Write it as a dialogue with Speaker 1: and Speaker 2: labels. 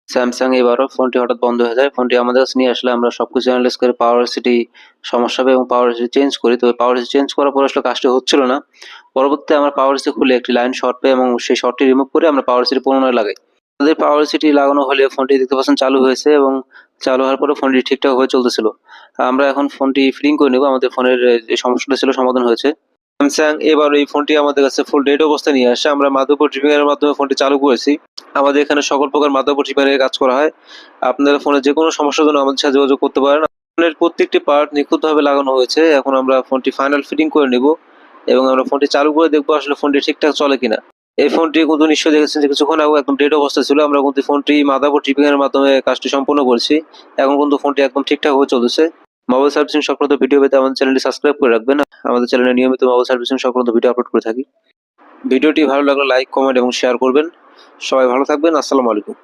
Speaker 1: Samsung এবারও ফোনটি হঠাৎ বন্ধ হয়ে যায়। ফোনটি আমাদের কাছে নিয়ে আসলে আমরা সবকিছু এনালাইজ করে পাওয়ার এসিটি সমস্যা হবে এবং পাওয়ার এসিটি চেঞ্জ করি। তবে পাওয়ার এসিটি চেঞ্জ করার পর আসলে কাজটি হচ্ছিল না। পরবর্তীতে আমরা পাওয়ার এসি খুলে একটি লাইন শর্ট পাই এবং সেই শর্টটি রিমুভ করে আমরা পাওয়ার এসিটি পুনরায় লাগাই। আমাদের পাওয়ার এসিটি লাগানো হলে ফোনটি দেখতে পাচ্ছেন চালু হয়েছে এবং চালু হওয়ার পরে ফোনটি ঠিকঠাকভাবে চলতেছিল। আমরা এখন ফোনটি ফিটিং করে নেব। আমাদের ফোনের যে সমস্যাটা ছিল সমাধান হয়েছে। স্যামসাং এবার এই ফোনটি আমাদের কাছে ফুল ডেড অবস্থায় নিয়ে আসে। আমরা মাদারবোর্ড রিপেয়ার এর মাধ্যমে ফোনটি চালু করেছি। আমাদের এখানে সকল প্রকার মাদারবোর্ড রিপেয়ারের কাজ করা হয়। আপনারা ফোনের যেকোনো সমস্যার জন্য আমাদের সাথে যোগাযোগ করতে পারেন। ফোনের প্রত্যেকটি পার্ট নিখুঁতভাবে লাগানো হয়েছে। এখন আমরা ফোনটি ফাইনাল ফিটিং করে নিব এবং আমরা ফোনটি চালু করে দেখব আসলে ফোনটি ঠিকঠাক চলে কিনা। এই ফোনটি কিন্তু নিশ্চয়ই দেখেছেন যে কিছুক্ষণ আগে একদম ডেড অবস্থায় ছিল। আমরা কিন্তু ফোনটি মাদারবোর্ড রিপেয়ার এর মাধ্যমে কাজটি সম্পূর্ণ করেছি। এখন কিন্তু ফোনটি একদম ঠিকঠাকভাবে চলতেছে। মোবাইল সার্ভিসিং সংক্রান্ত ভিডিও পেতে আমাদের চ্যানেলটি সাবস্ক্রাইব করে রাখবেন। আমাদের চ্যানেলে নিয়মিত মোবাইল সার্ভিসিং সংক্রান্ত ভিডিও আপলোড করে থাকি। ভিডিওটি ভালো লাগলে লাইক, কমেন্ট এবং শেয়ার করবেন। সবাই ভালো থাকবেন। আসসালামু আলাইকুম।